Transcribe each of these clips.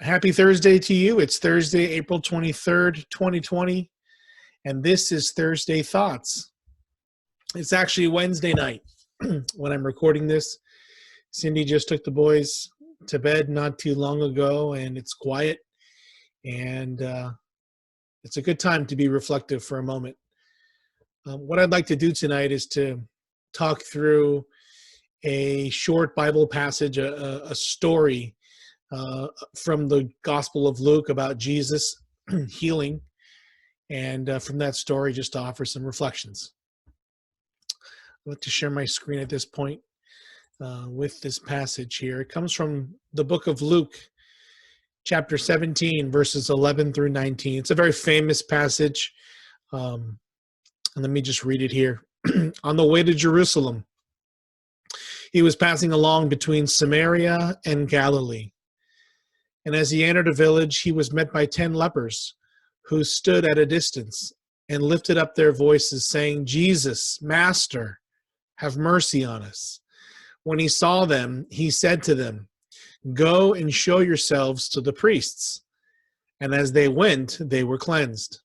Happy Thursday to you. It's Thursday, April 23rd, 2020, and this is Thursday Thoughts. It's actually Wednesday night when I'm recording this. Cindy just took the boys to bed not too long ago, and it's quiet, and it's a good time to be reflective for a moment. What I'd like to do tonight is to talk through a short Bible passage, a story from the Gospel of Luke about Jesus healing, and from that story, just to offer some reflections. I'd like to share my screen at this point with this passage here. It comes from the book of Luke, chapter 17, verses 11 through 19. It's a very famous passage, and let me just read it here. On the way to Jerusalem, he was passing along between Samaria and Galilee. And as he entered a village, he was met by 10 lepers who stood at a distance and lifted up their voices, saying, "Jesus, Master, have mercy on us." When he saw them, he said to them, "Go and show yourselves to the priests." And as they went, they were cleansed.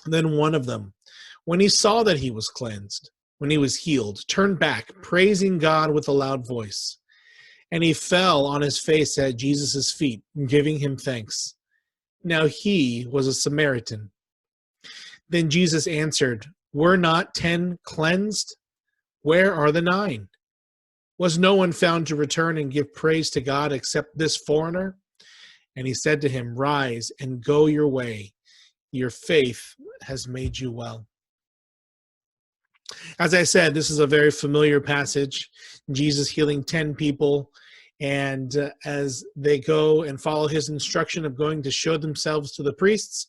Then one of them, when he saw that he was cleansed, when he was healed, turned back, praising God with a loud voice. And he fell on his face at Jesus' feet, giving him thanks. Now he was a Samaritan. Then Jesus answered, "Were not 10 cleansed? Where are the 9? Was no one found to return and give praise to God except this foreigner?" And he said to him, "Rise and go your way. Your faith has made you well." As I said, this is a very familiar passage. Jesus healing 10 people, and as they go and follow his instruction of going to show themselves to the priests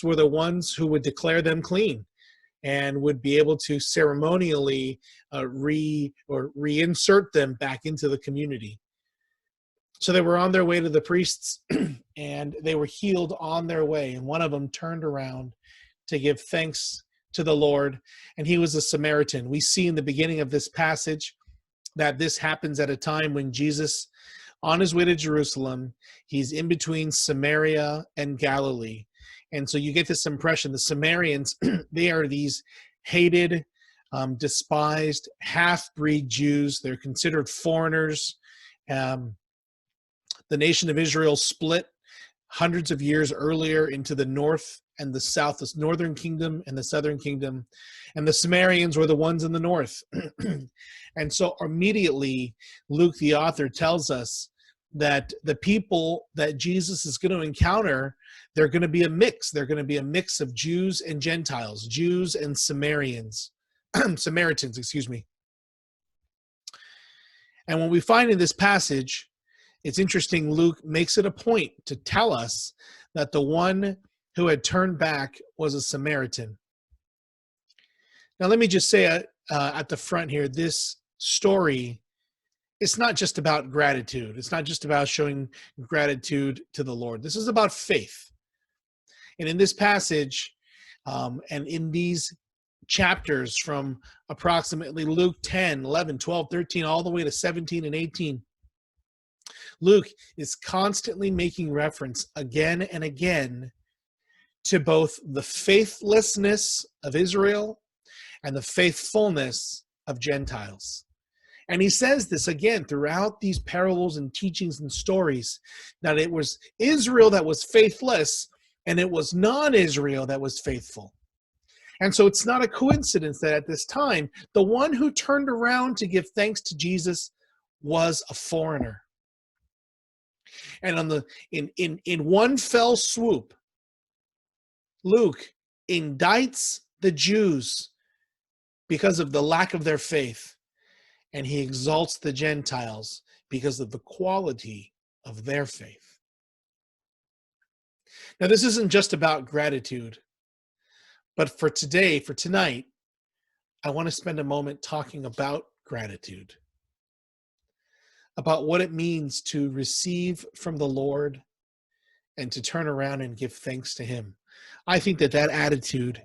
were the ones who would declare them clean and would be able to ceremonially reinsert them back into the community. So they were on their way to the priests, and they were healed on their way. And one of them turned around to give thanks to the Lord, and he was a Samaritan. We see in the beginning of this passage that this happens at a time when Jesus, on his way to Jerusalem, he's in between Samaria and Galilee. And so you get this impression, the Samaritans, they are these hated, despised, half-breed Jews. They're considered foreigners. The nation of Israel split hundreds of years earlier into the north and the south, the northern kingdom and the southern kingdom. And the Samaritans were the ones in the north. And so immediately, Luke, the author, tells us that the people that Jesus is going to encounter, they're going to be a mix. They're going to be a mix of Jews and Gentiles, Jews and Samaritans, excuse me. And when we find in this passage, it's interesting, Luke makes it a point to tell us that the one who had turned back was a Samaritan. Now, let me just say at the front here, this story, it's not just about gratitude. It's not just about showing gratitude to the Lord. This is about faith. And in this passage, and in these chapters from approximately Luke 10, 11, 12, 13, all the way to 17 and 18, Luke is constantly making reference again and again to both the faithlessness of Israel and the faithfulness of Gentiles. And he says this again throughout these parables and teachings and stories, that it was Israel that was faithless and it was non-Israel that was faithful. And so it's not a coincidence that at this time, the one who turned around to give thanks to Jesus was a foreigner. And in one fell swoop, Luke indicts the Jews because of the lack of their faith, and he exalts the Gentiles because of the quality of their faith. Now, this isn't just about gratitude, but for today, for tonight, I want to spend a moment talking about gratitude, about what it means to receive from the Lord and to turn around and give thanks to him. I think that attitude,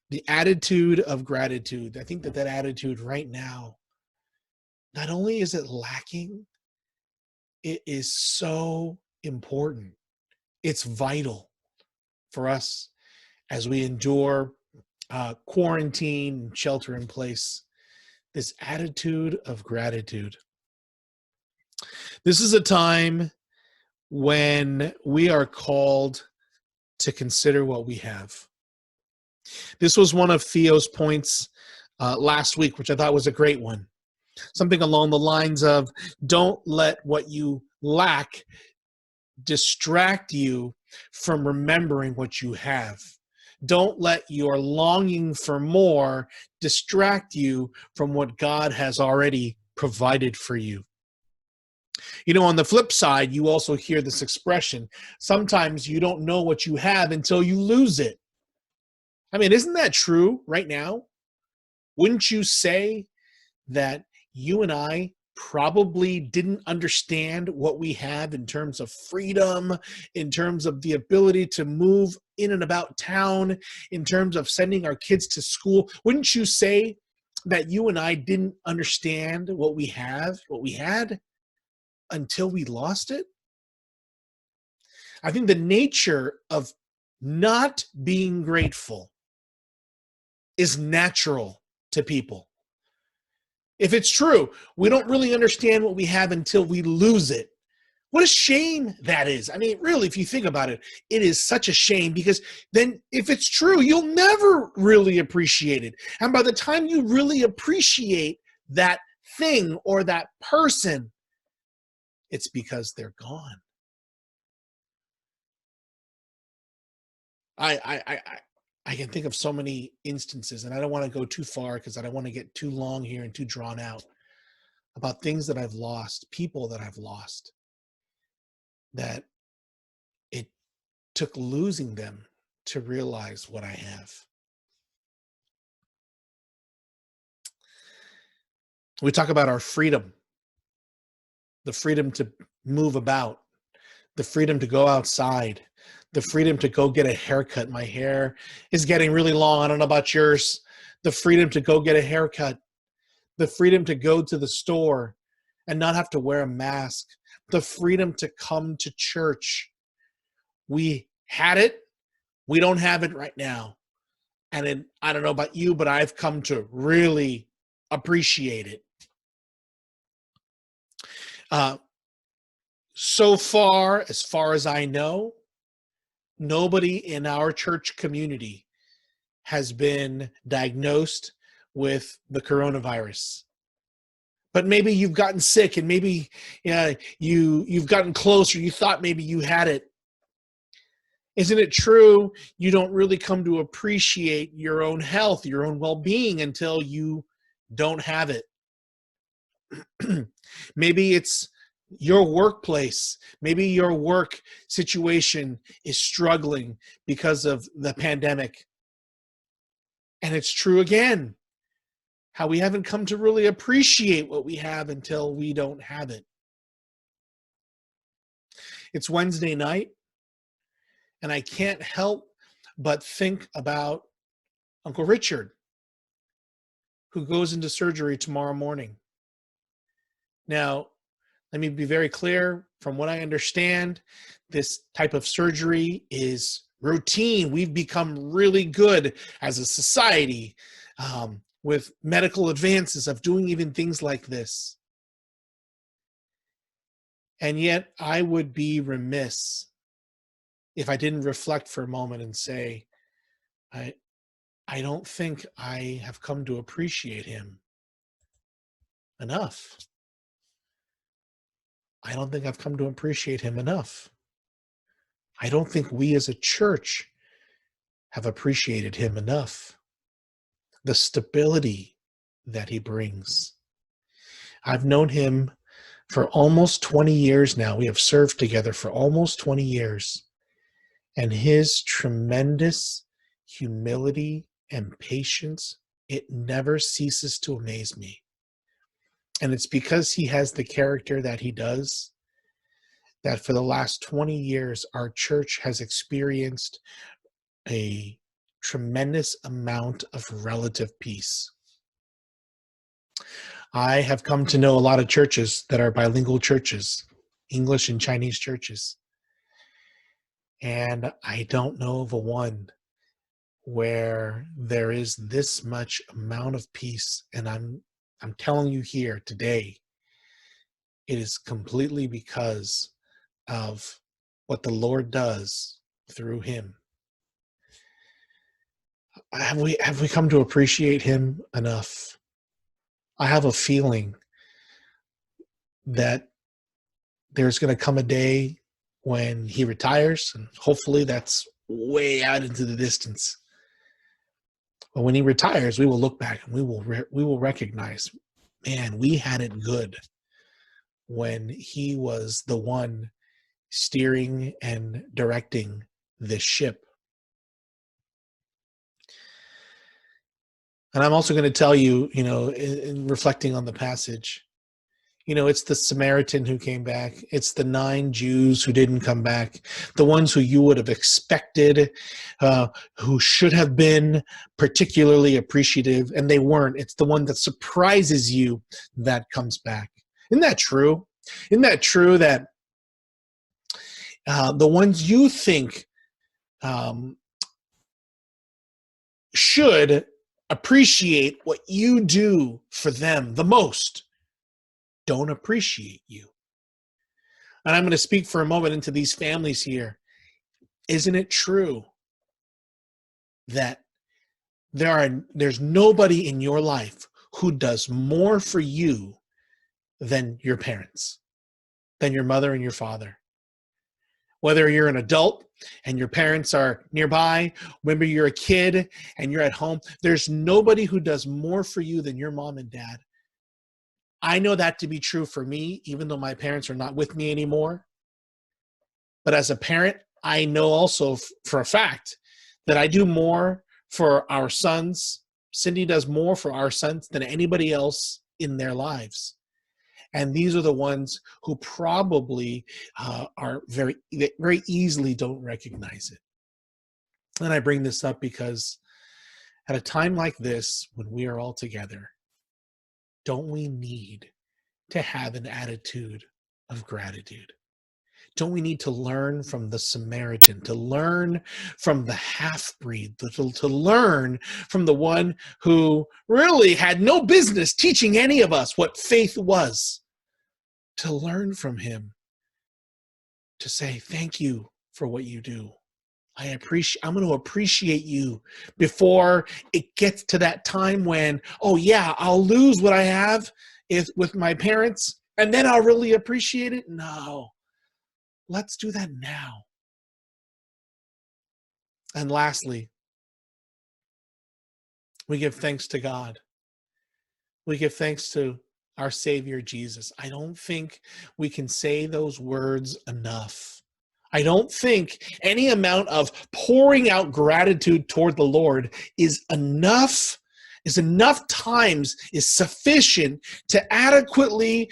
the attitude of gratitude, I think that attitude right now, not only is it lacking, it is so important. It's vital for us as we endure quarantine, shelter in place, this attitude of gratitude. This is a time when we are called to consider what we have. This was one of Theo's points last week, which I thought was a great one. Something along the lines of, don't let what you lack distract you from remembering what you have. Don't let your longing for more distract you from what God has already provided for you. You know, on the flip side, you also hear this expression, sometimes you don't know what you have until you lose it. I mean, isn't that true right now? Wouldn't you say that you and I probably didn't understand what we have in terms of freedom, in terms of the ability to move in and about town, in terms of sending our kids to school? Wouldn't you say that you and I didn't understand what we have, what we had, until we lost it? I think the nature of not being grateful is natural to people. If it's true, we don't really understand what we have until we lose it. What a shame that is. I mean, really, if you think about it, it is such a shame, because then if it's true, you'll never really appreciate it. And by the time you really appreciate that thing or that person, it's because they're gone. I can think of so many instances, and I don't want to go too far because I don't want to get too long here and too drawn out, about things that I've lost, people that I've lost, that it took losing them to realize what I have. We talk about our freedom, the freedom to move about, the freedom to go outside, the freedom to go get a haircut. My hair is getting really long. I don't know about yours. The freedom to go get a haircut, the freedom to go to the store and not have to wear a mask, the freedom to come to church. We had it. We don't have it right now. And I don't know about you, but I've come to really appreciate it. So far as I know, nobody in our church community has been diagnosed with the coronavirus. But maybe you've gotten sick, and maybe you've gotten close, or you thought maybe you had it. Isn't it true you don't really come to appreciate your own health, your own well-being, until you don't have it? Maybe it's your workplace. Maybe your work situation is struggling because of the pandemic. And it's true again, how we haven't come to really appreciate what we have until we don't have it. It's Wednesday night, and I can't help but think about Uncle Richard, who goes into surgery tomorrow morning. Now, let me be very clear. From what I understand, this type of surgery is routine. We've become really good as a society with medical advances of doing even things like this. And yet I would be remiss if I didn't reflect for a moment and say, I don't think I have come to appreciate him enough. I don't think I've come to appreciate him enough. I don't think we as a church have appreciated him enough. The stability that he brings. I've known him for almost 20 years now. We have served together for almost 20 years. And his tremendous humility and patience, it never ceases to amaze me. And it's because he has the character that he does, that for the last 20 years, our church has experienced a tremendous amount of relative peace. I have come to know a lot of churches that are bilingual churches, English and Chinese churches. And I don't know of a one where there is this much amount of peace. And I'm telling you here today, it is completely because of what the Lord does through him. Have we come to appreciate him enough? I have a feeling that there's going to come a day when he retires, and hopefully that's way out into the distance. But when he retires, we will look back and we will recognize, man, we had it good when he was the one steering and directing this ship. And I'm also going to tell you, in reflecting on the passage, it's the Samaritan who came back. It's the 9 Jews who didn't come back. The ones who you would have expected, who should have been particularly appreciative, and they weren't. It's the one that surprises you that comes back. Isn't that true? Isn't that true that the ones you think should appreciate what you do for them the most don't appreciate you? And I'm going to speak for a moment into these families here. Isn't it true that there's nobody in your life who does more for you than your parents, than your mother and your father? Whether you're an adult and your parents are nearby, whether you're a kid and you're at home, there's nobody who does more for you than your mom and dad. I know that to be true for me, even though my parents are not with me anymore. But as a parent, I know also for a fact that I do more for our sons. Cindy does more for our sons than anybody else in their lives. And these are the ones who probably are very easily don't recognize it. And I bring this up because at a time like this, when we are all together, don't we need to have an attitude of gratitude? Don't we need to learn from the Samaritan, to learn from the half-breed, to learn from the one who really had no business teaching any of us what faith was? To learn from him, to say, thank you for what you do. I'm going to appreciate you before it gets to that time when, oh yeah, I'll lose what I have with my parents, and then I'll really appreciate it. No, let's do that now. And lastly, we give thanks to God. We give thanks to our Savior Jesus. I don't think we can say those words enough. I don't think any amount of pouring out gratitude toward the Lord is enough times, is sufficient to adequately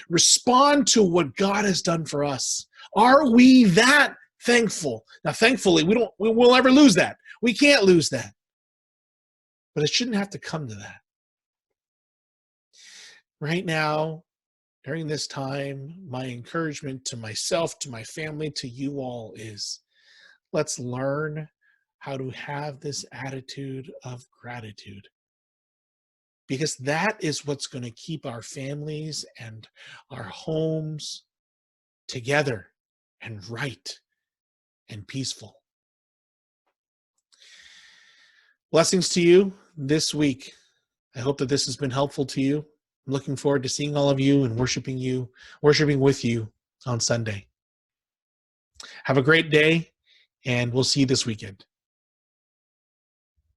respond to what God has done for us. Are we that thankful? Now, thankfully, we'll never lose that. We can't lose that. But it shouldn't have to come to that. Right now, during this time, my encouragement to myself, to my family, to you all is, let's learn how to have this attitude of gratitude. Because that is what's going to keep our families and our homes together and right and peaceful. Blessings to you this week. I hope that this has been helpful to you. I'm looking forward to seeing all of you and worshiping with you on Sunday. Have a great day, and we'll see you this weekend.